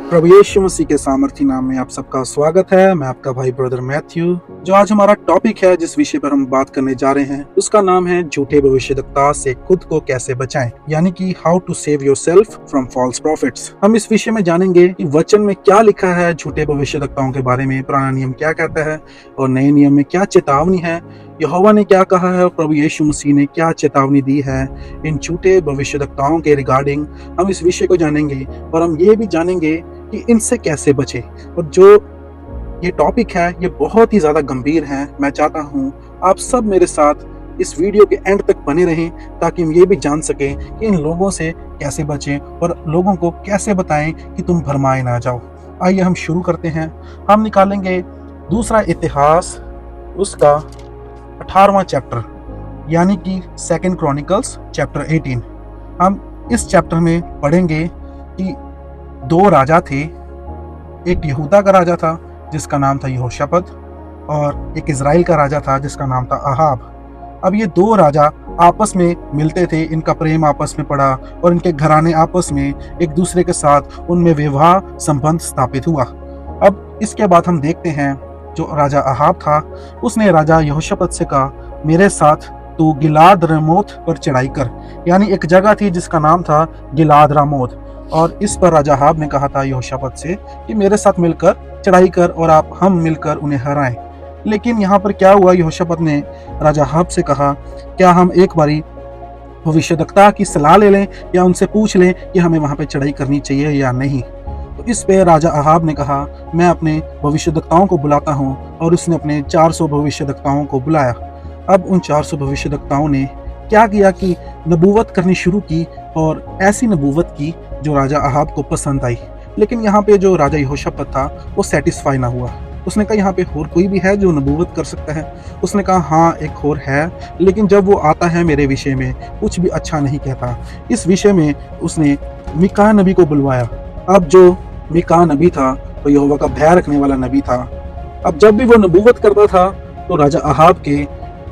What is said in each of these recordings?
प्रभु यीशु मसीह के सामर्थी नाम में आप सबका स्वागत है। मैं आपका भाई ब्रदर मैथ्यू। जो आज हमारा टॉपिक है, जिस विषय पर हम बात करने जा रहे हैं, उसका नाम है झूठे भविष्यद्वक्ता से खुद को कैसे बचाएं, यानी कि how to save yourself from false profits. हम इस विषय में जानेंगे कि वचन में क्या लिखा है झूठे भविष्यद्वक्ताओं के बारे में, पुराना नियम क्या कहता है और नए नियम में क्या चेतावनी है, यहोवा ने क्या कहा है और प्रभु यीशु मसीह ने क्या चेतावनी दी है इन झूठे भविष्यद्वक्ताओं के रिगार्डिंग। हम इस विषय को जानेंगे और हम ये भी जानेंगे कि इनसे कैसे बचे। और जो ये टॉपिक है ये बहुत ही ज्यादा गंभीर है। मैं चाहता हूँ आप सब मेरे साथ इस वीडियो के एंड तक बने रहें ताकि हम ये भी जान सकें कि इन लोगों से कैसे बचें और लोगों को कैसे बताएं कि तुम भरमाए ना जाओ। आइए हम शुरू करते हैं। हम निकालेंगे दूसरा इतिहास, उसका 18वां चैप्टर, यानी कि 2 क्रॉनिकल्स चैप्टर 18। हम इस चैप्टर में पढ़ेंगे कि दो राजा थे। एक यहूदा का राजा था जिसका नाम था यहोशापत, और एक इज़राइल का राजा था जिसका नाम था अहाब। अब ये दो राजा आपस में मिलते थे, इनका प्रेम आपस में पड़ा और इनके घराने आपस में एक दूसरे के साथ उनमें विवाह संबंध स्थापित हुआ। अब इसके बाद हम देखते हैं जो राजा अहाब था उसने राजा यहोशापत से कहा, मेरे साथ तू गिलाद रामोत पर चढ़ाई कर। यानी एक जगह थी जिसका नाम था गिलाद रामोत, और इस पर राजा अहाब ने कहा था यहोशापत से कि मेरे साथ मिलकर चढ़ाई कर और हम मिलकर उन्हें हराएं। लेकिन यहाँ पर क्या हुआ, यहोशापत ने राजा अहाब से कहा, क्या हम एक बारी भविष्यद्वक्ता की सलाह ले लें या उनसे पूछ लें कि हमें वहां पे चढ़ाई करनी चाहिए या नहीं। तो इस पे राजा अहाब ने कहा, मैं अपने भविष्यद्वक्ताओं को बुलाता हूँ, और उसने अपने 400 भविष्यद्वक्ताओं को बुलाया। अब उन 400 भविष्यद्वक्ताओं ने क्या किया कि नबूवत करनी शुरू की, और ऐसी नबूवत की जो राजा अहाब को पसंद आई। लेकिन यहाँ पे जो राजा यहोशापत था वो सेटिस्फाई ना हुआ। उसने कहा, यहाँ पे और कोई भी है जो नबूवत कर सकता है? उसने कहा, हाँ एक और है, लेकिन जब वो आता है मेरे विषय में कुछ भी अच्छा नहीं कहता। इस विषय में उसने मीका नबी को बुलवाया। अब जो मीका नबी था तो यहोवा का भय रखने वाला नबी था। अब जब भी वो नबूवत करता था तो राजा अहाब के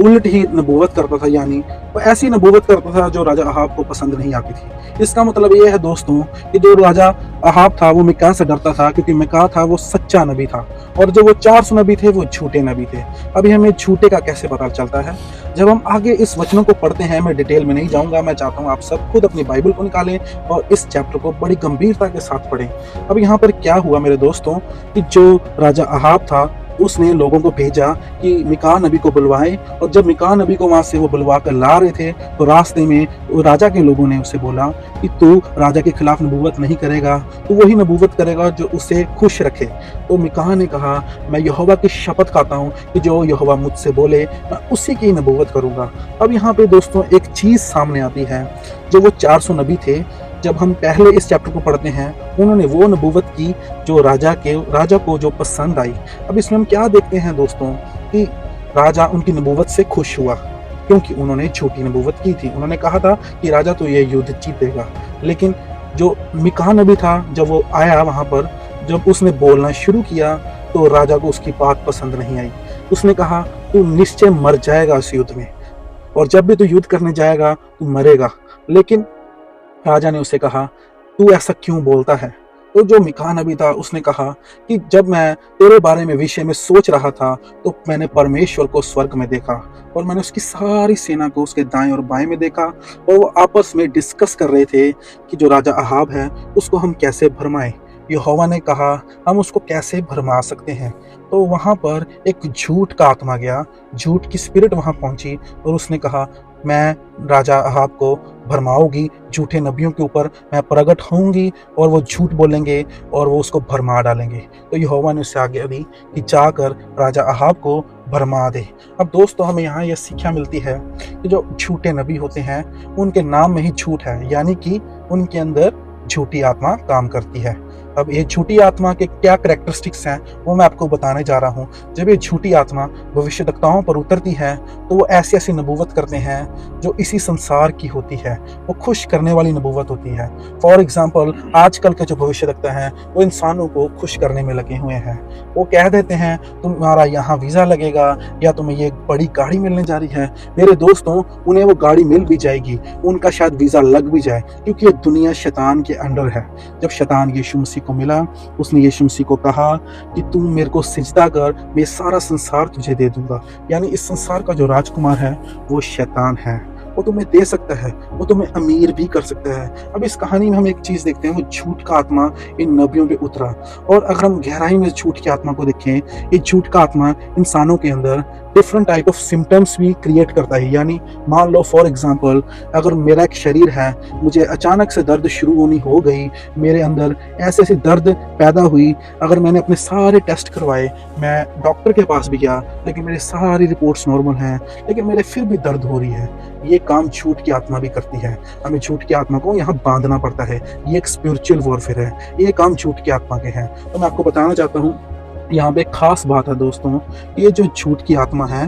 उल्ट ही नबूवत करता था, यानी वो ऐसी नबूवत करता था जो राजा अहाब को पसंद नहीं आती थी। इसका मतलब ये है दोस्तों कि जो राजा अहाब था वो मीका से डरता था, क्योंकि मीका था वो सच्चा नबी था, और जो वो 400 नबी थे वो झूठे नबी थे। अभी हमें झूठे का कैसे पता चलता है, जब हम आगे इस वचनों को पढ़ते हैं। मैं डिटेल में नहीं जाऊंगा, मैं चाहता हूँ आप सब खुद अपनी बाइबल को निकालें और इस चैप्टर को बड़ी गंभीरता के साथ पढ़ें। अब यहाँ पर क्या हुआ मेरे दोस्तों कि जो राजा अहाब था उसने लोगों को भेजा कि मीका नबी को बुलवाएं, और जब मीका नबी को वहां से वो बुलवा कर ला रहे थे तो रास्ते में राजा के लोगों ने उसे बोला कि तू राजा के खिलाफ नबूवत नहीं करेगा, तू वही नबूवत करेगा जो उसे खुश रखे। तो मीका ने कहा, मैं यहोवा की शपथ खाता हूँ कि जो यहोवा मुझसे बोले मैं उसी की नबूवत करूंगा। अब यहाँ पे दोस्तों एक चीज सामने आती है, जो वो 400 नबी थे, जब हम पहले इस चैप्टर को पढ़ते हैं उन्होंने वो नबूवत की जो राजा को जो पसंद आई। अब इसमें हम क्या देखते हैं दोस्तों कि राजा उनकी नबूवत से खुश हुआ, क्योंकि उन्होंने झूठी नबूवत की थी। उन्होंने कहा था कि राजा तो ये युद्ध जीतेगा, लेकिन जो मीका नबी था जब वो आया वहां पर, जब उसने बोलना शुरू किया तो राजा को उसकी बात पसंद नहीं आई। उसने कहा, तू निश्चय मर जाएगा इस युद्ध में, और जब भी तू युद्ध करने जाएगा तू मरेगा। लेकिन राजा ने उसे कहा, तू ऐसा क्यों बोलता है? तो जो मीका नबी था उसने कहा कि जब मैं तेरे बारे में विषय में सोच रहा था तो मैंने परमेश्वर को स्वर्ग में देखा, और मैंने उसकी सारी सेना को उसके दाएं और बाएं में देखा, और वो आपस में डिस्कस कर रहे थे कि जो राजा अहाब है उसको हम कैसे भरमाएं। यहोवा ने कहा, हम उसको कैसे भरमा सकते हैं? तो वहां पर एक झूठ का आत्मा गया, झूठ की स्पिरिट वहां पहुंची, और उसने कहा, मैं राजा अहाब को भरमाऊंगी, झूठे नबियों के ऊपर मैं प्रकट होऊंगी और वो झूठ बोलेंगे और वो उसको भरमा डालेंगे। तो यहोवा ने उससे आगे दी कि जाकर राजा अहाब को भरमा दे। अब दोस्तों हमें यहाँ यह शिक्षा मिलती है कि जो झूठे नबी होते हैं उनके नाम में ही झूठ है, यानी कि उनके अंदर झूठी आत्मा काम करती है। अब ये झूठी आत्मा के क्या कैरेक्टरिस्टिक्स हैं वो मैं आपको बताने जा रहा हूँ। जब ये झूठी आत्मा भविष्यद्वक्ताओं पर उतरती है तो वो ऐसी ऐसी नबूवत करते हैं जो इसी संसार की होती है, वो खुश करने वाली नबूवत होती है। फॉर एग्जाम्पल आजकल के जो भविष्यद्वक्ता हैं वो इंसानों को खुश करने में लगे हुए हैं। वो कह देते हैं तुम्हारा यहाँ वीज़ा लगेगा या तुम्हें ये बड़ी गाड़ी मिलने जा रही है। मेरे दोस्तों उन्हें वो गाड़ी मिल भी जाएगी, उनका शायद वीज़ा लग भी जाए, क्योंकि ये दुनिया शैतान के अंडर है। जब शैतान यीशु मसीह मसीह को मिला, उसने यीशु मसीह को कहा कि तू मेरे को सिजदा कर, मैं सारा संसार तुझे दे दूंगा। यानी इस संसार का जो राजकुमार है वो शैतान है। वो तुम्हें दे सकता है, वो तुम्हें अमीर भी कर सकता है। अब इस कहानी में हम एक चीज देखते हैं, वो झूठ का आत्मा इन नबियों पे उतरा। और अगर हम गहराई में झूठ की आत्मा को देखें, ये झूठ का आत्मा इंसानों के अंदर डिफरेंट टाइप ऑफ सिम्टम्स भी क्रिएट करता है। यानी मान लो फॉर एग्जांपल, अगर मेरा एक शरीर है, मुझे अचानक से दर्द शुरू होनी हो गई, मेरे अंदर ऐसे ऐसी दर्द पैदा हुई, अगर मैंने अपने सारे टेस्ट करवाए, मैं डॉक्टर के पास भी गया, लेकिन मेरी सारी रिपोर्ट्स नॉर्मल हैं, लेकिन मेरे फिर भी दर्द हो रही है। ये काम झूठ की आत्मा भी करती है। हमें झूठ की आत्मा को यहाँ बांधना पड़ता है। ये एक स्पिरिचुअल वॉरफेयर है, ये काम झूठ की आत्मा के हैं। तो मैं आपको बताना चाहता हूँ, यहाँ पे खास बात है दोस्तों, ये जो झूठ की आत्मा है,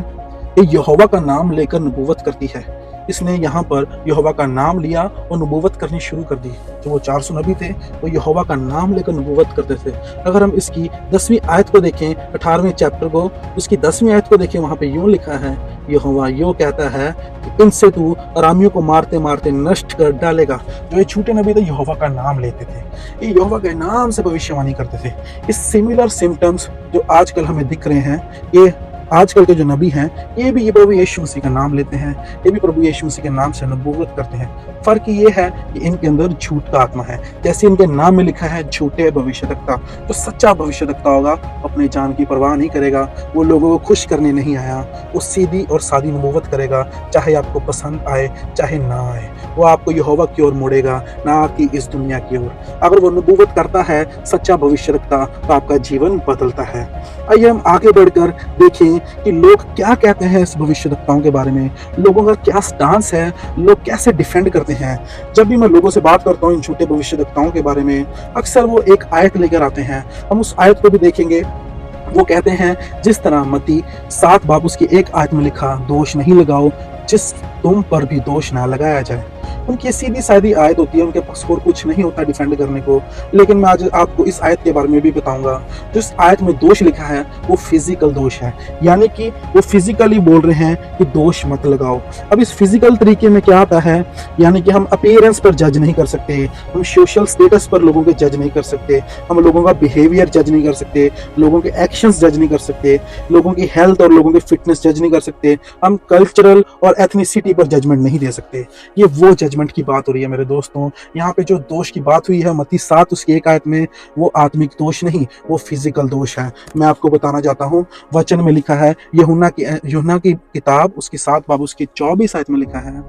ये यहोवा का नाम लेकर नबूवत करती है। इसने यहाँ पर यहोवा का नाम लिया और नबूवत करनी शुरू कर दी। जो वो 400 नबी थे, वो यहोवा का नाम लेकर नबूवत करते थे। अगर हम इसकी 10वीं आयत को देखें, 18वें चैप्टर को, उसकी 10वीं आयत को देखें, वहाँ पे यूँ लिखा है, यहोवा यूँ कहता है कि इनसे तू अरामियों को मारते मारते नष्ट कर डालेगा। जो ये झूठे नबी थे, यहोवा का नाम लेते थे, ये यहोवा के नाम से भविष्यवाणी करते थे। इस सिमिलर सिम्टम्स जो आजकल हमें दिख रहे हैं, ये आजकल के जो नबी हैं, ये भी प्रभु यीशु मसीह का नाम लेते हैं, ये भी प्रभु यीशु मसीह के नाम से नबूवत करते हैं। फर्क ये है कि इनके अंदर झूठ का आत्मा है। जैसे इनके नाम में लिखा है झूठे भविष्यवक्ता। जो सच्चा भविष्यवक्ता होगा, अपने जान की परवाह नहीं करेगा, वो लोगों को खुश करने नहीं आया, वो सीधी और सादी नबूवत करेगा, चाहे आपको पसंद आए चाहे ना आए। वो आपको यहोवा की ओर मोड़ेगा, ना कि इस दुनिया की ओर। अगर वो नबूवत करता है सच्चा भविष्यवक्ता, तो आपका जीवन बदलता है। आइए हम आगे बढ़कर देखें कि लोग क्या कहते हैं इस भविष्यवक्ताओं के बारे में, लोगों का क्या स्टांस है, लोग कैसे डिफेंड करते हैं। जब भी मैं लोगों से बात करता हूँ इन झूठे भविष्यवक्ताओं के बारे में, अक्सर वो एक आयत लेकर आते हैं। हम उस आयत को भी देखेंगे। वो कहते हैं, जिस तरह मत्ती 7 बाब उसकी 1 आयत में लिखा, दोष नहीं लगाओ जिस तुम पर भी दोष ना लगाया जाए। उनकी सीधी सादी आयत होती है, उनके पास और कुछ नहीं होता डिफेंड करने को। लेकिन मैं आज आपको इस आयत के बारे में भी बताऊंगा। जो इस आयत में दोष लिखा है वो फिजिकल दोष है, यानी कि वो फिजिकली बोल रहे हैं कि दोष मत लगाओ। अब इस फिजिकल तरीके में क्या आता है, यानी कि हम अपीयरेंस पर जज नहीं कर सकते, हम सोशल स्टेटस पर लोगों के जज नहीं कर सकते, हम लोगों का बिहेवियर जज नहीं कर सकते, लोगों के एक्शंस जज नहीं कर सकते, लोगों की हेल्थ और लोगों की फिटनेस जज नहीं कर सकते, हम कल्चरल और एथनिसिटी पर जजमेंट नहीं दे सकते। ये वो जजमेंट की बात हो रही है मेरे दोस्तों। यहाँ पे जो दोष की बात हुई है मत्ती 7 उसकी 1 आयत में, वो आत्मिक दोष नहीं, वो फिजिकल दोष है। मैं आपको बताना चाहता हूँ, वचन में लिखा है, यूहन्ना की किताब उसकी 7 बाब उसकी 24 आयत में लिखा है,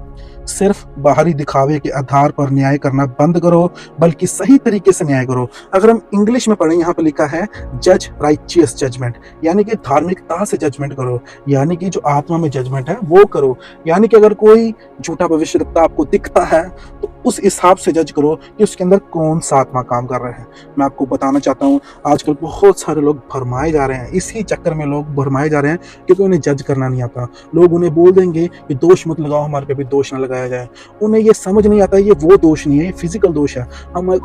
सिर्फ बाहरी दिखावे के आधार पर न्याय करना बंद करो, बल्कि सही तरीके से न्याय करो। अगर हम इंग्लिश में पढ़ें, यहाँ पे लिखा है जज राइचियस जजमेंट, यानी कि धार्मिकता से जजमेंट करो, यानी कि जो आत्मा में जजमेंट है वो करो। यानी कि अगर कोई झूठा भविष्यवक्ता आपको दिखता है तो उस हिसाब से जज करो कि उसके अंदर कौन सा आत्मा काम कर रहा है। मैं आपको बताना चाहता हूँ, आजकल बहुत सारे लोग भरमाए जा रहे हैं, इसी चक्कर में लोग भरमाए जा रहे हैं क्योंकि उन्हें जज करना नहीं आता। लोग उन्हें बोल देंगे कि दोष मत लगाओ, हमारे पे भी दोष ना लगाया जाए। उन्हें ये समझ नहीं आता ये वो दोष नहीं है, ये फिजिकल दोष है।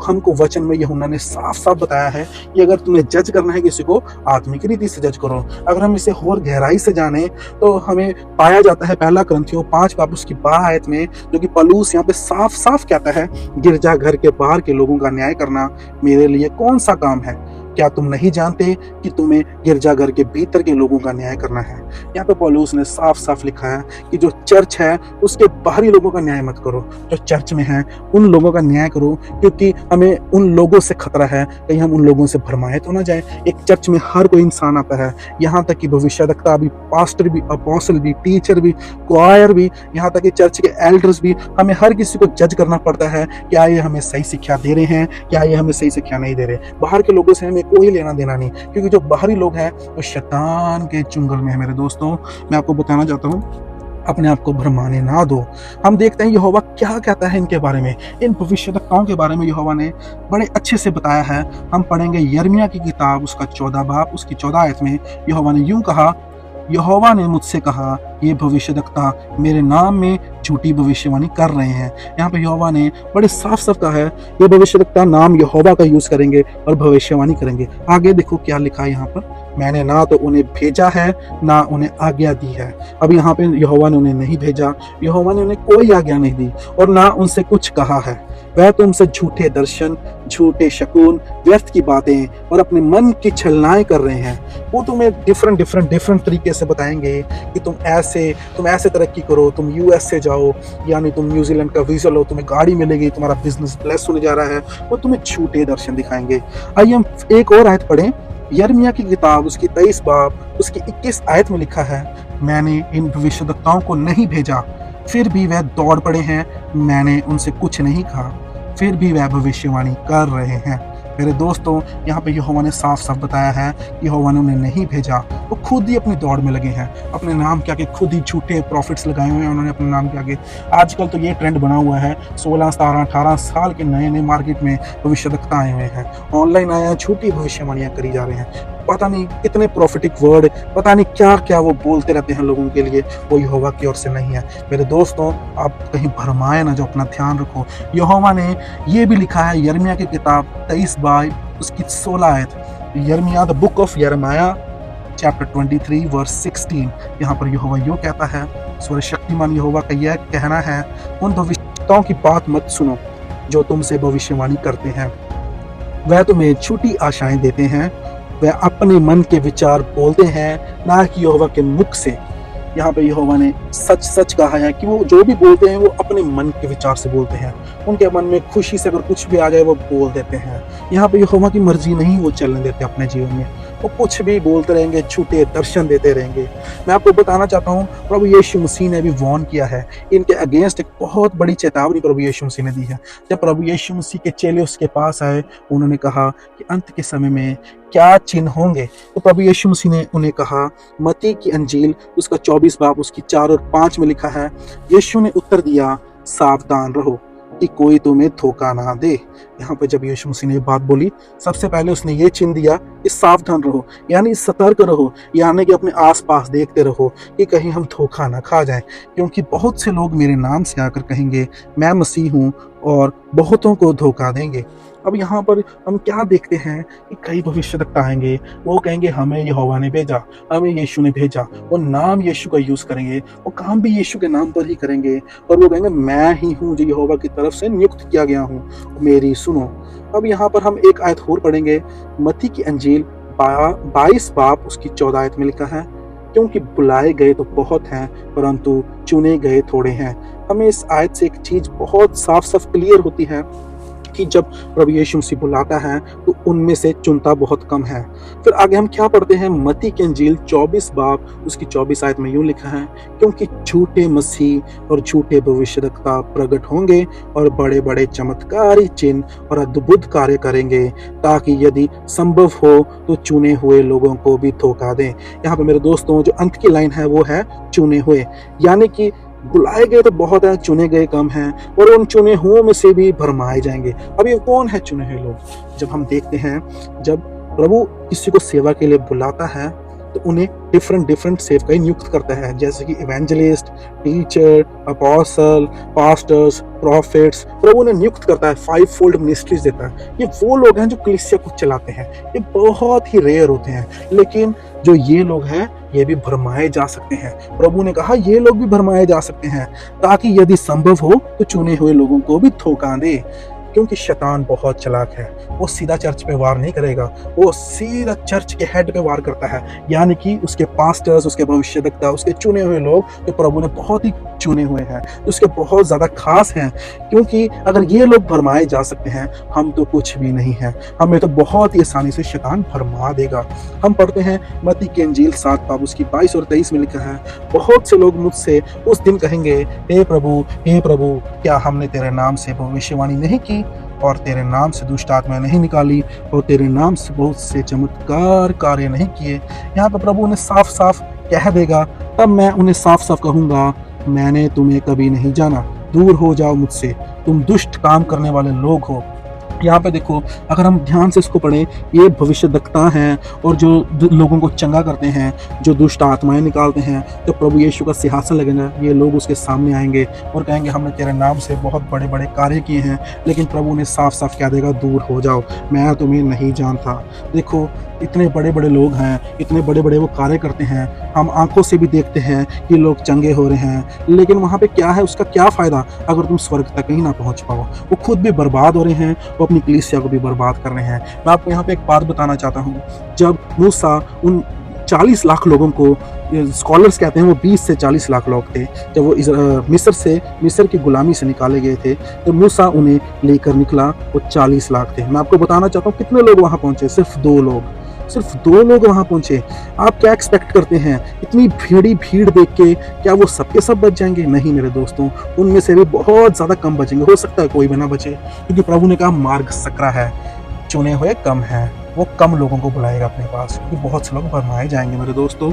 हमको वचन में यूहन्ना ने साफ साफ बताया है कि अगर तुम्हें जज करना है किसी को, आत्मिक रीति से जज करो। अगर हम इसे और गहराई से जाने तो हमें पाया जाता है 1 कुरिन्थियों 5 बाब उसकी 12 आयत में, जो कि पौलुस यहाँ पे साफ साफ कहता है, गिरजा घर के बाहर के लोगों का न्याय करना मेरे लिए कौन सा काम है? क्या तुम नहीं जानते कि तुम्हें गिरजाघर के भीतर के लोगों का न्याय करना है? यहाँ पे पौलुस ने साफ साफ लिखा है कि जो चर्च है उसके बाहरी लोगों का न्याय मत करो, जो चर्च में है उन लोगों का न्याय करो, क्योंकि हमें उन लोगों से खतरा है कहीं हम उन लोगों से भरमाए तो ना जाए। एक चर्च में हर कोई इंसान आता है, यहाँ तक कि भविष्यवक्ता भी, पास्टर भी, अपोस्टल भी, टीचर भी, क्वायर भी, यहाँ तक कि चर्च के एल्डर्स भी। हमें हर किसी को जज करना पड़ता है, क्या ये हमें सही शिक्षा दे रहे हैं, क्या ये हमें सही शिक्षा नहीं दे रहे। बाहर के लोगों से हमें कोई लेना देना नहीं, क्योंकि जो बाहरी लोग हैं वो शैतान के चुंगल में है। मेरे दोस्तों, मैं आपको बताना चाहता हूँ, अपने आप को भरमाने ना दो। हम देखते हैं यहोवा क्या कहता है इनके बारे में, इन भविष्यवक्ताओं के बारे में यहोवा ने बड़े अच्छे से बताया है। हम पढ़ेंगे यिर्मयाह की किताब उसका 14 बाब उसकी 14 आयत में, यहोवा ने यूं कहा, यहोवा ने मुझसे कहा, ये भविष्यवक्ता मेरे नाम में झूठी भविष्यवाणी कर रहे हैं। यहाँ पे यहोवा ने बड़े साफ साफ कहा है, ये भविष्यवक्ता नाम यहोवा का यूज करेंगे और भविष्यवाणी करेंगे। आगे देखो क्या लिखा है यहाँ पर, मैंने ना तो उन्हें भेजा है ना उन्हें आज्ञा दी है। अब यहाँ पे यहोवा ने उन्हें नहीं भेजा, यहोवा ने उन्हें कोई आज्ञा नहीं दी और ना उनसे कुछ कहा है। वह तुमसे झूठे दर्शन, झूठे शकुन, व्यर्थ की बातें और अपने मन की छलनाएं कर रहे हैं। वो तुम्हें डिफरेंट तरीके से बताएंगे कि तुम ऐसे तरक्की करो, तुम यूएस से जाओ, यानी तुम न्यूजीलैंड का वीजा लो, तुम्हें गाड़ी मिलेगी, तुम्हारा बिजनेस ब्लेस होने जा रहा है। वो तुम्हें झूठे दर्शन दिखाएंगे। आइए हम एक और आयत पढ़ें। यिर्मयाह की किताब उसकी 23 बाब उसकी 21 आयत में लिखा है, मैंने इन भविष्यद्वक्ताओं को नहीं भेजा, फिर भी वह दौड़ पड़े हैं, मैंने उनसे कुछ नहीं कहा, फिर भी वह भविष्यवाणी कर रहे हैं। मेरे दोस्तों, यहाँ पे यहोवा ने साफ साफ बताया है कि यहोवा ने उन्हें नहीं भेजा, वो खुद ही अपनी दौड़ में लगे हैं। अपने नाम के आगे खुद ही झूठे प्रॉफिट्स लगाए हुए हैं उन्होंने अपने नाम के आगे। आजकल तो ये ट्रेंड बना हुआ है, 16, 17, 18 साल के नए नए मार्केट में भविष्यद्वक्ता आए हुए हैं, ऑनलाइन आए हैं, झूठी भविष्यवाणियां करी जा रहे हैं। पता नहीं कितने प्रॉफिटिक वर्ड, पता नहीं क्या क्या वो बोलते रहते हैं लोगों के लिए, वो यहोवा की ओर से नहीं है। मेरे दोस्तों, आप कहीं भरमाए ना, जो अपना ध्यान रखो। यहोवा ने ये भी लिखा है यिर्मयाह की किताब 23 बाब उसकी 16 आयत। यिर्मयाह, द बुक ऑफ यिर्मयाह चैप्टर 23 वर्स 16। यहाँ पर यहोवा यूं कहता है, सर्वशक्तिमान यहोवा का यह कहना है, उन भविष्यद्वक्ताओं की बात मत सुनो जो तुमसे भविष्यवाणी करते हैं। वह तुम्हें झूठी आशाएं देते हैं, वह अपने मन के विचार बोलते हैं, ना कि यहोवा के मुख से। यहाँ पे यहोवा ने सच सच कहा है कि वो जो भी बोलते हैं वो अपने मन के विचार से बोलते हैं। उनके मन में खुशी से अगर कुछ भी आ जाए वो बोल देते हैं। यहाँ पे यहोवा की मर्जी नहीं वो चलने देते अपने जीवन में, वो कुछ भी बोलते रहेंगे, झूठे दर्शन देते रहेंगे। मैं आपको बताना चाहता हूँ, प्रभु यीशु मसीह ने भी वार्न किया है, इनके अगेंस्ट एक बहुत बड़ी चेतावनी प्रभु यीशु मसीह ने दी है। जब प्रभु यीशु मसीह के चेले उसके पास आए, उन्होंने कहा कि अंत के समय में क्या चिन्ह होंगे, तो प्रभु यीशु मसीह ने उन्हें कहा, मत्ती की अंजील उसका 24 बाब उसकी 4 और 5 में लिखा है, यीशु ने उत्तर दिया, सावधान रहो कि कोई तुम्हें धोखा ना दे। यहाँ पे जब यीशु मसीह ने बात बोली, सबसे पहले उसने ये चिन्ह दिया कि सावधान रहो, यानी सतर्क रहो, यानी कि अपने आसपास देखते रहो कि कहीं हम धोखा ना खा जाएं, क्योंकि बहुत से लोग मेरे नाम से आकर कहेंगे मैं मसीह हूँ और बहुतों को धोखा देंगे। अब यहाँ पर हम क्या देखते हैं कि कई भविष्यद्वक्ता आएंगे, वो कहेंगे हमें यहोवा ने भेजा, हमें यीशु ने भेजा, वो नाम यीशु का यूज करेंगे, वो काम भी यीशु के नाम पर ही करेंगे, और वो कहेंगे मैं ही हूँ जो यहोवा की तरफ से नियुक्त किया गया हूँ, मेरी सुनो। अब यहाँ पर हम एक आयत और पढ़ेंगे, मत्ती की अंजील 22 बाब उसकी 14 आयत में लिखा है, क्योंकि बुलाए गए तो बहुत हैं परंतु चुने गए थोड़े हैं। हमें इस आयत से एक चीज बहुत साफ साफ क्लियर होती है कि जब प्रभु यीशु मसीह बुलाता है तो उनमें से चुनता बहुत कम है। फिर आगे हम क्या पढ़ते हैं, मत्ती की अंजील 24 बाब उसकी 24 आयत में यूं लिखा है, क्योंकि झूठे मसीह और झूठे भविष्यद्वक्ता प्रकट होंगे और बड़े बड़े चमत्कारी चिन्ह और अद्भुत कार्य करेंगे, ताकि यदि संभव हो तो चुने हुए लोगों को भी धोखा दें। यहाँ पे मेरे दोस्तों, जो अंत की लाइन है वो है चुने हुए, यानी कि बुलाए गए तो बहुत है, चुने गए कम हैं, और उन चुने हुओं में से भी भरमाए जाएंगे। अब ये कौन है चुने हुए लोग? जब हम देखते हैं, जब प्रभु किसी को सेवा के लिए बुलाता है तो उन्हें डिफरेंट सेवकाई नियुक्त करता है, जैसे कि evangelist, teacher, apostle, pastors, prophets. प्रभु उन्हें नियुक्त करता है, 5 फोल्ड मिनिस्ट्रीज देता है। ये वो लोग हैं जो कलीसिया को चलाते हैं, ये बहुत ही रेयर होते हैं, लेकिन जो ये लोग हैं ये भी भरमाए जा सकते हैं। प्रभु ने कहा ये लोग भी भरमाए जा सकते हैं, ताकि यदि संभव हो तो चुने हुए लोगों को भी धोखा दे। क्योंकि शैतान बहुत चालाक है, वो सीधा चर्च पे वार नहीं करेगा, वो सीधा चर्च के हेड पे वार करता है, यानी कि उसके पास्टर्स, उसके भविष्यद्वक्ता, उसके चुने हुए लोग जो प्रभु ने बहुत ही चुने हुए हैं, उसके बहुत ज्यादा खास हैं। क्योंकि अगर ये लोग भरमाए जा सकते हैं, हम तो कुछ भी नहीं है, हमें तो बहुत ही आसानी से शैतान भरमा देगा। हम पढ़ते हैं मत्ती की अंजील 7 बाब उसकी 22 और 23 में लिखा है, बहुत से लोग मुझसे उस दिन कहेंगे, हे प्रभु क्या हमने तेरे नाम से भविष्यवाणी नहीं की और तेरे नाम से दुष्ट आत्माएं नहीं निकाली और तेरे नाम से बहुत से चमत्कार कार्य नहीं किए। यहाँ पर प्रभु ने साफ साफ कह देगा, तब मैं उन्हें साफ साफ कहूंगा, मैंने तुम्हें कभी नहीं जाना, दूर हो जाओ मुझसे, तुम दुष्ट काम करने वाले लोग हो। यहाँ पे देखो, अगर हम ध्यान से इसको पढ़ें, ये भविष्यद्वक्ता हैं और जो लोगों को चंगा करते हैं, जो दुष्ट आत्माएं निकालते हैं। तो प्रभु यीशु का सिंहासन लगेगा, ये लोग उसके सामने आएंगे और कहेंगे हमने तेरे नाम से बहुत बड़े बड़े कार्य किए हैं। लेकिन प्रभु ने साफ साफ कह देगा, दूर हो जाओ, मैं तुम्हें नहीं जानता। देखो, इतने बड़े बड़े लोग हैं, इतने बड़े बड़े वो कार्य करते हैं, हम आंखों से भी देखते हैं कि लोग चंगे हो रहे हैं, लेकिन वहाँ पे क्या है, उसका क्या फ़ायदा अगर तुम स्वर्ग तक ही ना पहुँच पाओ। वो खुद भी बर्बाद हो रहे हैं, वो अपनी कलीसिया को भी बर्बाद कर रहे हैं। मैं आपको यहाँ पे एक बात बताना चाहता हूँ, जब मूसा उन 40 लाख लोगों को, स्कॉलर्स कहते हैं वो 20 से 40 लाख लोग थे, जब वो मिस्र की गुलामी से निकाले गए थे, तो मूसा उन्हें लेकर निकला, वो 40 लाख थे। मैं आपको बताना चाहता हूँ कितने लोग वहाँ पहुँचे, सिर्फ 2 लोग, सिर्फ 2 लोग वहां पहुंचे। आप क्या एक्सपेक्ट करते हैं, इतनी भीड़ देख के क्या वो सबके सब बच जाएंगे? नहीं मेरे दोस्तों, उनमें से भी बहुत ज्यादा कम बचेंगे। हो सकता है कोई भी ना बचे, क्योंकि प्रभु ने कहा मार्ग सकरा है, चुने हुए कम है। वो कम लोगों को बुलाएगा अपने पास, क्योंकि बहुत से लोग भरमाए जाएंगे मेरे दोस्तों।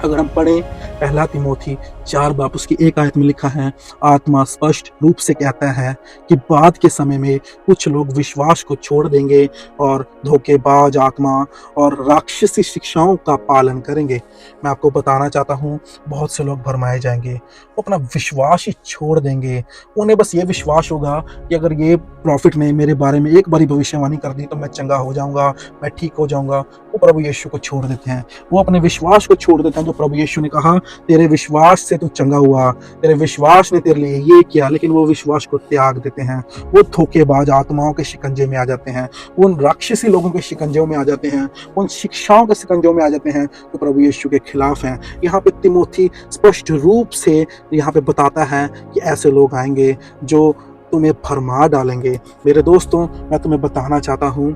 अगर हम पढ़ें पहला तिमोथी 4 बाप उसकी 1 आयत में लिखा है, आत्मा स्पष्ट रूप से कहता है कि बाद के समय में कुछ लोग विश्वास को छोड़ देंगे और धोखेबाज आत्मा और राक्षसी शिक्षाओं का पालन करेंगे। मैं आपको बताना चाहता हूँ, बहुत से लोग भरमाए जाएंगे, वो अपना विश्वास ही छोड़ देंगे। उन्हें बस ये विश्वास होगा कि अगर ये प्रॉफिट ने मेरे बारे में एक बारी भविष्यवाणी कर दी तो मैं चंगा हो जाऊंगा, मैं ठीक हो जाऊंगा। वो प्रभु यीशु को छोड़ देते हैं, वो अपने विश्वास को छोड़ देते हैं। जो प्रभु यीशु ने कहा तेरे विश्वास से तू चंगा हुआ, तेरे विश्वास ने तेरे लिए ये किया, लेकिन वो विश्वास को त्याग देते हैं। वो धोखेबाज आत्माओं के शिकंजे में आ जाते हैं, वो उन राक्षसी लोगों के शिकंजों में आ जाते हैं, उन शिक्षाओं के शिकंजों में आ जाते हैं जो प्रभु यीशु के खिलाफ हैं। यहाँ पे तिमोथी स्पष्ट रूप से यहाँ पे बताता है कि ऐसे लोग आएंगे जो तुम्हें भरमा डालेंगे। मेरे दोस्तों, मैं तुम्हें बताना चाहता हूँ,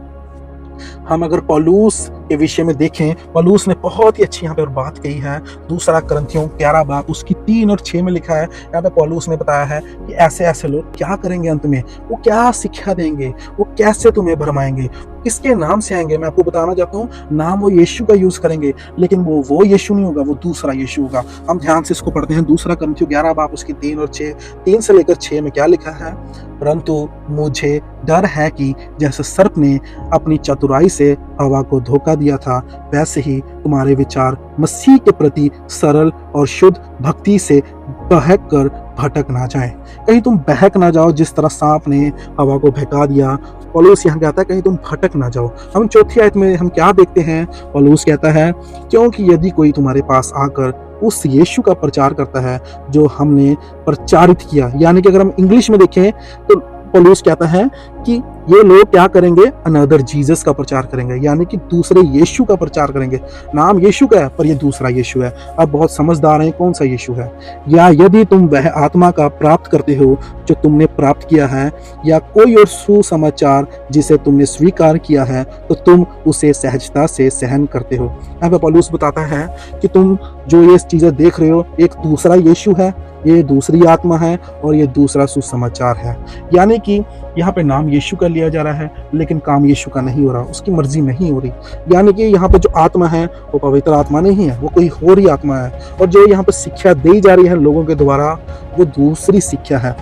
हम अगर पौलुस के विषय में देखें, पौलुस ने बहुत ही अच्छी यहाँ पे बात कही है। दूसरा करंथियों 11 बाप उसकी 3 और 6 में लिखा है, यहाँ पे पौलुस ने बताया है कि ऐसे ऐसे लोग क्या करेंगे, अंत में वो क्या शिक्षा देंगे, वो कैसे तुम्हें भरमाएंगे, किसके नाम से आएंगे। मैं आपको बताना चाहता हूँ, नाम वो यीशु का यूज करेंगे, लेकिन वो यीशु नहीं होगा, वो दूसरा यीशु होगा। हम ध्यान से इसको पढ़ते हैं, दूसरा करंथियों 11 बाप उसकी 3 और 6, 3 से लेकर 6 में क्या लिखा है, परंतु मुझे डर है कि जैसे सर्प ने अपनी चतुराई से हवा को धोखा दिया था, वैसे ही तुम्हारे विचार मसीह के प्रति सरल और शुद्ध भक्ति से बहक कर भटक ना जाए। कहीं तुम बहक ना जाओ, जिस तरह सांप ने हवा को बहका दिया। पौलुस यहाँ कहता है कहीं तुम भटक ना जाओ। हम 4 आयत में हम क्या देखते हैं, पौलुस कहता है क्योंकि यदि कोई तुम्हारे पास आकर उस यीशु का प्रचार करता है जो हमने प्रचारित किया, यानी कि अगर हम इंग्लिश में देखें तो पौलुस कहता है कि ये लोग क्या करेंगे, अनदर जीसस का प्रचार करेंगे, यानी कि दूसरे यीशु का प्रचार करेंगे। नाम यीशु का है पर ये दूसरा यीशु है। अब बहुत समझदार हैं कौन सा यीशु है। या यदि तुम वह आत्मा का प्राप्त करते हो जो तुमने प्राप्त किया है, या कोई और सुसमाचार जिसे तुमने स्वीकार किया है, तो तुम उसे सहजता से सहन करते हो। यहाँ पे पौलुस बताता है कि तुम जो ये चीजें देख रहे हो, एक दूसरा यीशु है, ये दूसरी आत्मा है और ये दूसरा सुसमाचार है। यानी कि यहाँ पे नाम यीशु का लिया जा रहा है, लेकिन काम यीशु का नहीं हो रहा, उसकी मर्जी नहीं हो रही। यानी कि यहाँ पे जो आत्मा है वो पवित्र आत्मा नहीं है, वो कोई और ही आत्मा है, और जो यहाँ पे शिक्षा दी जा रही है लोगों के द्वारा, वो दूसरी शिक्षा है।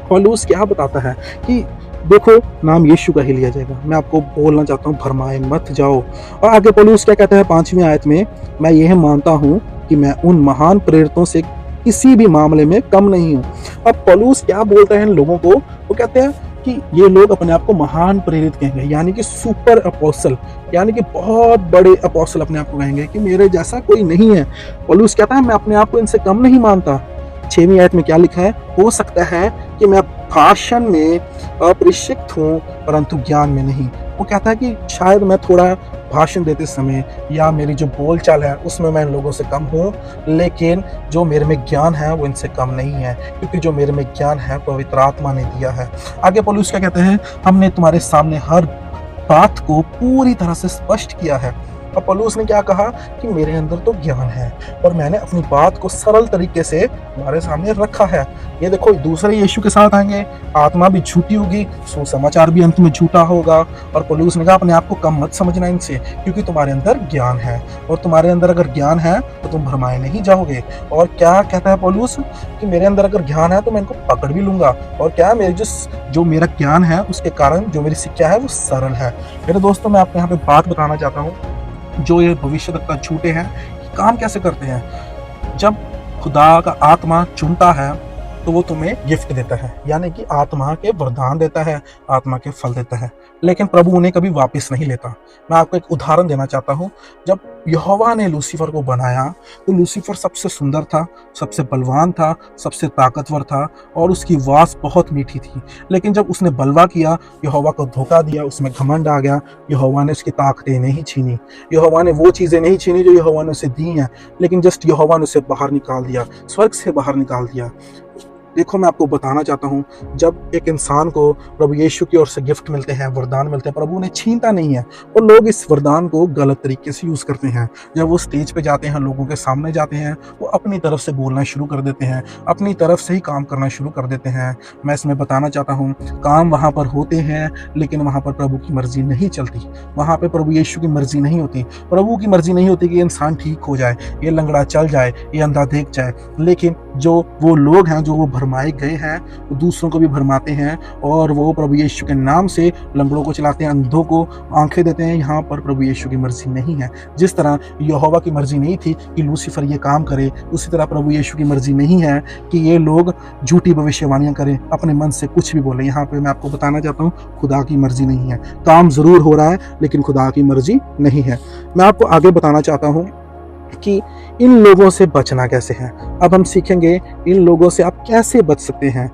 पौलुस क्या बताता है कि देखो नाम यीशु का ही लिया जाएगा। मैं आपको बोलना चाहता हूँ, भरमाए मत जाओ। और आगे पौलुस क्या कहता है 5वीं आयत में, मैं यह मानता हूँ कि मैं उन महान प्रेरितों से किसी भी मामले में कम नहीं हूँ। अब पौलुस क्या बोलता है इन लोगों को, वो कहते हैं कि ये लोग अपने आप को महान प्रेरित कहेंगे, यानी कि सुपर अपोस्टल, यानी कि बहुत बड़े अपोस्टल अपने आप को कहेंगे कि मेरे जैसा कोई नहीं है। पौलुस कहता है मैं अपने आप को इनसे कम नहीं मानता। 6वीं आयत में क्या लिखा है, हो सकता है कि मैं भाषण में अप्रशिक्षित हूँ परंतु ज्ञान में नहीं। वो कहता है कि शायद मैं थोड़ा भाषण देते समय या मेरी जो बोलचाल है उसमें मैं इन लोगों से कम हूँ, लेकिन जो मेरे में ज्ञान है वो इनसे कम नहीं है, क्योंकि जो मेरे में ज्ञान है पवित्र आत्मा ने दिया है। आगे पौलुस क्या कहते हैं, हमने तुम्हारे सामने हर बात को पूरी तरह से स्पष्ट किया है। और पौलुस ने क्या कहा कि मेरे अंदर तो ज्ञान है और मैंने अपनी बात को सरल तरीके से तुम्हारे सामने रखा है। ये देखो, दूसरे यीशु के साथ आएंगे, आत्मा भी झूठी होगी, सुसमाचार भी अंत में झूठा होगा। और पौलुस ने कहा अपने आप को कम मत समझना इनसे, क्योंकि तुम्हारे अंदर ज्ञान है, और तुम्हारे अंदर अगर ज्ञान है तो तुम भरमाए नहीं जाओगे। और क्या कहता है पौलुस कि मेरे अंदर अगर ज्ञान है तो मैं इनको पकड़ भी लूंगा। और क्या मेरे जो मेरा ज्ञान है उसके कारण जो मेरी शिक्षा है वो सरल है। मेरे दोस्तों, मैं आपको यहाँ पे बात बताना चाहता हूँ, जो ये भविष्यवक्ता झूठे हैं काम कैसे करते हैं। जब खुदा का आत्मा चुनता है तो वो तुम्हें गिफ्ट देता है, यानी कि आत्मा के वरदान देता है, आत्मा के फल देता है, लेकिन प्रभु उन्हें कभी वापस नहीं लेता। मैं आपको एक उदाहरण देना चाहता हूँ। जब यहोवा ने लूसीफर को बनाया तो लूसीफर सबसे सुंदर था, सबसे बलवान था, सबसे ताकतवर था और उसकी आवाज़ बहुत मीठी थी। लेकिन जब उसने बलवा किया, यहोवा को धोखा दिया, उसमें घमंड आ गया, यहोवा ने उसकी ताकतें नहीं छीनी, यहोवा ने वो चीज़ें नहीं छीनी जो यहोवा ने उसे दी हैं, लेकिन जस्ट यहोवा ने उसे बाहर निकाल दिया, स्वर्ग से बाहर निकाल दिया। देखो, मैं आपको बताना चाहता हूँ, जब एक इंसान को प्रभु यीशु की ओर से गिफ्ट मिलते हैं, वरदान मिलते हैं, प्रभु उन्हें छीनता नहीं है और लोग इस वरदान को गलत तरीके से यूज़ करते हैं। जब वो स्टेज पे जाते हैं, लोगों के सामने जाते हैं, वो अपनी तरफ से बोलना शुरू कर देते हैं, अपनी तरफ से ही काम करना शुरू कर देते हैं। मैं इसमें बताना चाहता हूँ, काम वहाँ पर होते हैं लेकिन वहाँ पर प्रभु की मर्जी नहीं चलती, वहाँ पर प्रभु यीशु की मर्जी नहीं होती। प्रभु की मर्जी नहीं होती कि इंसान ठीक हो जाए, ये लंगड़ा चल जाए, ये अंधा देख जाए, लेकिन जो वो लोग हैं जो वो भरमाए गए हैं वो दूसरों को भी भरमाते हैं और वो प्रभु यीशु के नाम से लंगड़ों को चलाते हैं, अंधों को आंखें देते हैं। यहाँ पर प्रभु यीशु की मर्जी नहीं है। जिस तरह यहोवा की मर्जी नहीं थी कि लूसीफर ये काम करे, उसी तरह प्रभु यीशु की मर्जी नहीं है कि ये लोग झूठी भविष्यवाणियां करें, अपने मन से कुछ भी बोले। यहाँ पे मैं आपको बताना चाहता हूँ, खुदा की मर्जी नहीं है। काम जरूर हो रहा है लेकिन खुदा की मर्जी नहीं है। मैं आपको आगे बताना चाहता हूँ कि इन लोगों से बचना कैसे है। अब हम सीखेंगे इन लोगों से आप कैसे बच सकते हैं।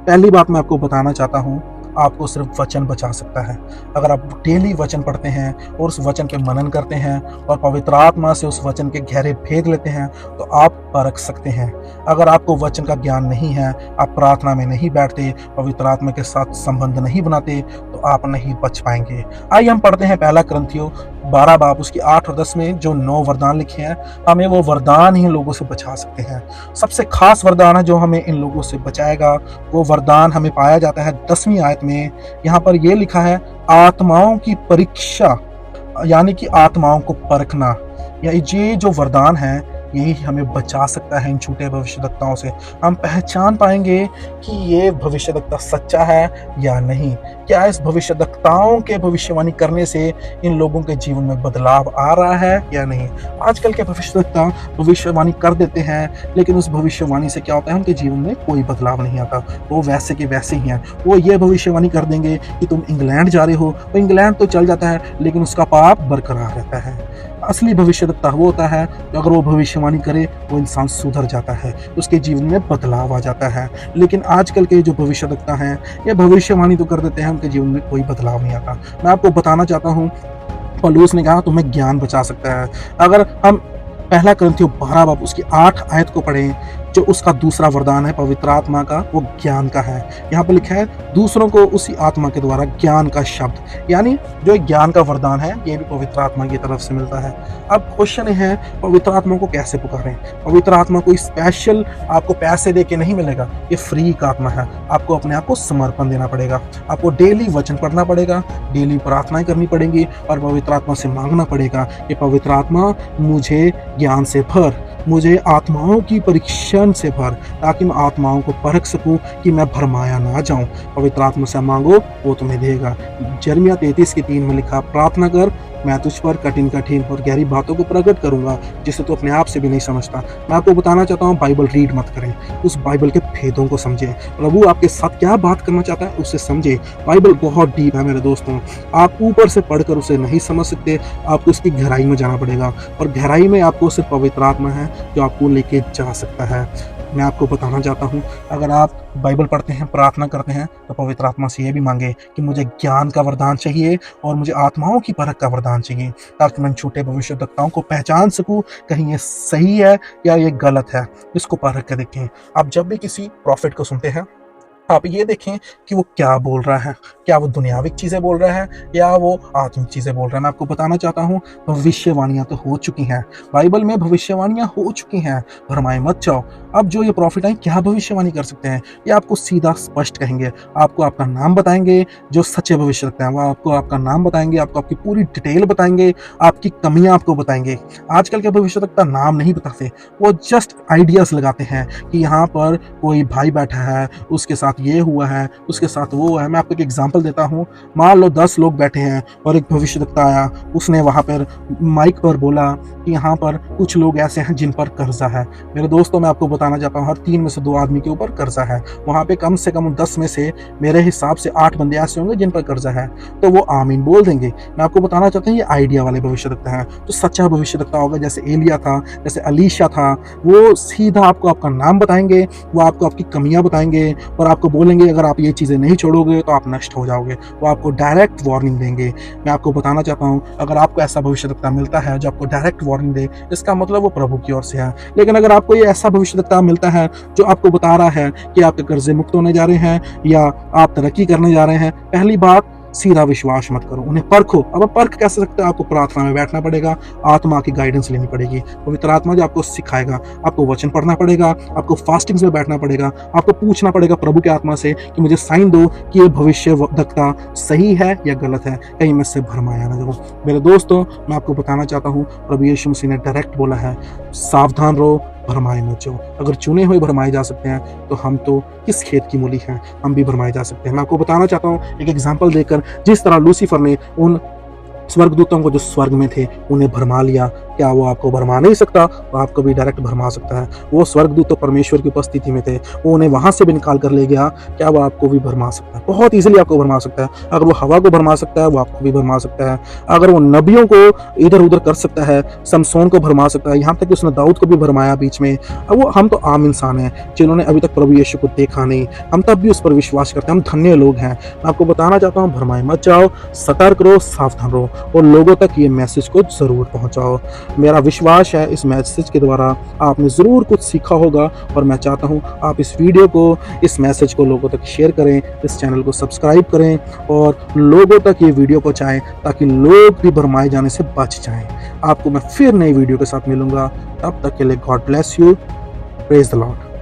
पहली बात मैं आपको बताना चाहता हूँ, आपको सिर्फ वचन बचा सकता है। अगर आप डेली वचन पढ़ते हैं और उस वचन पे मनन करते हैं और पवित्र आत्मा से उस वचन के गहरे भेद लेते हैं तो आप परख सकते हैं। अगर आपको वचन का ज्ञान नहीं है, आप प्रार्थना में नहीं बैठते, पवित्र आत्मा के साथ संबंध नहीं बनाते, तो आप नहीं बच पाएंगे। आइए हम पढ़ते हैं पहला कुरिन्थियों 12 बाब उसकी 8 और 10 में जो 9 वरदान लिखे हैं, हमें वो वरदान ही लोगों से बचा सकते हैं। सबसे खास वरदान है जो हमें इन लोगों से बचाएगा, वो वरदान हमें पाया जाता है 10वीं आयत में। यहाँ पर ये लिखा है, आत्माओं की परीक्षा, यानी कि आत्माओं को परखना। ये जो वरदान है यही हमें बचा सकता है इन झूठे भविष्यवक्ताओं से। हम पहचान पाएंगे कि ये भविष्यवक्ता सच्चा है या नहीं। क्या इस भविष्यवक्ताओं के भविष्यवाणी करने से इन लोगों के जीवन में बदलाव आ रहा है या नहीं। आजकल के भविष्यवक्ता भविष्यवाणी कर देते हैं लेकिन उस भविष्यवाणी से क्या होता है, उनके जीवन में कोई बदलाव नहीं आता, वो वैसे के वैसे ही हैं। वो ये भविष्यवाणी कर देंगे कि तुम इंग्लैंड जा रहे हो, तो इंग्लैंड तो चल जाता है लेकिन उसका पाप बरकरार रहता है। असली भविष्यवक्ता वो होता है तो अगर वो भविष्यवाणी करे वो इंसान सुधर जाता है, उसके जीवन में बदलाव आ जाता है। लेकिन आजकल के जो भविष्यवक्ता हैं ये भविष्यवाणी तो कर देते हैं, उनके जीवन में कोई बदलाव नहीं आता। मैं आपको बताना चाहता हूँ, पौलुस ने कहा तुम्हें ज्ञान बचा सकता है। अगर हम पहला कुरिन्थियों 12 बाब उसकी 8 आयत को पढ़ें, जो उसका दूसरा वरदान है पवित्र आत्मा का, वो ज्ञान का है। यहाँ पर लिखा है दूसरों को उसी आत्मा के द्वारा ज्ञान का शब्द, यानी जो ज्ञान का वरदान है ये भी पवित्र आत्मा की तरफ से मिलता है। अब क्वेश्चन है पवित्र आत्मा को कैसे पुकारें। पवित्र आत्मा कोई स्पेशल आपको पैसे दे के नहीं मिलेगा, ये फ्री का आत्मा है। आपको अपने आप को समर्पण देना पड़ेगा, आपको डेली वचन पढ़ना पड़ेगा, डेली प्रार्थनाएं करनी पड़ेंगी और पवित्र आत्मा से मांगना पड़ेगा, ये पवित्र आत्मा मुझे ज्ञान से भर, मुझे आत्माओं की परीक्षण से भर, ताकि मैं आत्माओं को परख सकूं कि मैं भरमाया ना जाऊं। पवित्र आत्मा से मांगो वो तुम्हें देगा। यिर्मयाह 33:3 में लिखा, प्रार्थना कर, मैं तुझ पर कठिन कठिन और गहरी बातों को प्रकट करूंगा जिसे तू अपने आप से भी नहीं समझता। मैं आपको बताना चाहता हूँ, बाइबल रीड मत करें, उस बाइबल के भेदों को समझें। प्रभु आपके साथ क्या बात करना चाहता है उसे समझे। बाइबल बहुत डीप है मेरे दोस्तों, आप ऊपर से पढ़कर उसे नहीं समझ सकते, आपको उसकी गहराई में जाना पड़ेगा और गहराई में आपको सिर्फ पवित्र आत्मा है जो आपको लेके जा सकता है। मैं आपको बताना चाहता हूँ, अगर आप बाइबल पढ़ते हैं, प्रार्थना करते हैं, तो पवित्र आत्मा से ये भी मांगे कि मुझे ज्ञान का वरदान चाहिए और मुझे आत्माओं की परख का वरदान चाहिए, ताकि मैं झूठे भविष्यवक्ताओं को पहचान सकूं, कहीं ये सही है या ये गलत है, इसको परख कर देखें। आप जब भी किसी प्रॉफिट को सुनते हैं आप ये देखें कि वो क्या बोल रहा है, क्या वो दुनियाविक चीज़ें बोल रहा है या वो आत्मिक चीज़ें बोल रहा है। मैं आपको बताना चाहता हूँ, भविष्यवाणियाँ तो हो चुकी हैं, बाइबल में भविष्यवाणियाँ हो चुकी हैं, भरमाए मत जाओ। अब जो ये प्रॉफिट हैं क्या भविष्यवाणी कर सकते हैं? ये आपको सीधा स्पष्ट कहेंगे, आपको आपका नाम बताएँगे, जो सच्चे भविष्यवक्ता हैं वो आपको आपका नाम बताएँगे, आपको आपकी पूरी डिटेल बताएँगे, आपकी कमियाँ आपको बताएँगे। आजकल के भविष्यवक्ता नाम नहीं बताते, वो जस्ट आइडियाज़ लगाते हैं कि यहाँ पर कोई भाई बैठा है, उसके साथ ये हुआ है, उसके साथ वो हुआ है। मैं आपको एक एग्जांपल देता हूँ, मान लो 10 लोग बैठे हैं और एक भविष्यवक्ता आया, उसने वहाँ पर माइक पर बोला कि यहाँ पर कुछ लोग ऐसे हैं जिन पर कर्जा है। मेरे दोस्तों, मैं आपको बताना चाहता हूँ, हर 3 में से 2 आदमी के ऊपर कर्जा है। वहाँ पे कम से कम 10 में से मेरे हिसाब से 8 बंदे ऐसे होंगे जिन पर कर्जा है, तो वो आमीन बोल देंगे। मैं आपको बताना चाहता हूँ, ये आइडिया वाले भविष्यवक्ता हैं। तो सच्चा भविष्यवक्ता होगा जैसे एलिया था, जैसे अलीशा था, वो सीधा आपको आपका नाम बताएँगे, वो आपको आपकी कमियाँ बताएँगे और आपको बोलेंगे अगर आप ये चीज़ें नहीं छोड़ोगे तो आप नष्ट हो जाओगे। वो आपको डायरेक्ट वार्निंग देंगे। मैं आपको बताना चाहता हूँ, अगर आपको ऐसा भविष्यवक्ता मिलता है जो आपको डायरेक्ट वार्निंग दे, इसका मतलब वो प्रभु की ओर से है। लेकिन अगर आपको ये ऐसा भविष्यवक्ता मिलता है जो आपको बता रहा है कि आपके कर्जे मुक्त होने जा रहे हैं या आप तरक्की करने जा रहे हैं, पहली बात, सीधा विश्वास मत करो, उन्हें परखो। अब आप परख कैसे सकते हो? आपको प्रार्थना में बैठना पड़ेगा, आत्मा की गाइडेंस लेनी पड़ेगी, पवित्र आत्मा जो आपको सिखाएगा, आपको वचन पढ़ना पड़ेगा, आपको फास्टिंग्स में बैठना पड़ेगा, आपको पूछना पड़ेगा प्रभु के आत्मा से कि मुझे साइन दो कि ये भविष्यवक्ता सही है या गलत है, कहीं मैं इससे भरमाया ना जाऊं। मेरे दोस्तों, मैं आपको बताना चाहता हूँ, प्रभु यीशु मसीह ने डायरेक्ट बोला है, सावधान रहो, भरमाए मत जाओ। अगर चुने हुए भरमाए जा सकते हैं तो हम तो किस खेत की मूली हैं, हम भी भरमाए जा सकते हैं। मैं आपको बताना चाहता हूँ एक एग्जांपल देकर, जिस तरह लूसीफर ने उन स्वर्गदूतों को जो स्वर्ग में थे उन्हें भरमा लिया, क्या वो आपको भरमा नहीं सकता? वो आपको भी डायरेक्ट भरमा सकता है। वो स्वर्गदूत तो परमेश्वर की उपस्थिति में थे, वो उन्हें वहां से भी निकाल कर ले गया, क्या वो आपको भी भरमा सकता है? बहुत इजीली आपको भरमा सकता है। अगर वो हवा को भरमा सकता है, वो आपको भी भरमा सकता है। अगर वो नबियों को इधर उधर कर सकता है, समसोन को भरमा सकता है, यहाँ तक कि उसने दाऊद को भी भरमाया बीच में। अब वो, हम तो आम इंसान हैं जिन्होंने अभी तक प्रभु यीशु को देखा नहीं, हम तब भी उस पर विश्वास करते हैं, हम धन्य लोग हैं। मैं आपको बताना चाहता हूँ, भरमाए मत जाओ, सतर्क रहो, सावधान रहो और लोगों तक ये मैसेज को जरूर पहुंचाओ। मेरा विश्वास है इस मैसेज के द्वारा आपने जरूर कुछ सीखा होगा और मैं चाहता हूं आप इस वीडियो को, इस मैसेज को लोगों तक शेयर करें, इस चैनल को सब्सक्राइब करें और लोगों तक ये वीडियो पहुंचाएं ताकि लोग भी भरमाए जाने से बच जाएं। आपको मैं फिर नई वीडियो के साथ मिलूंगा, तब तक के लिए God bless you, praise the Lord.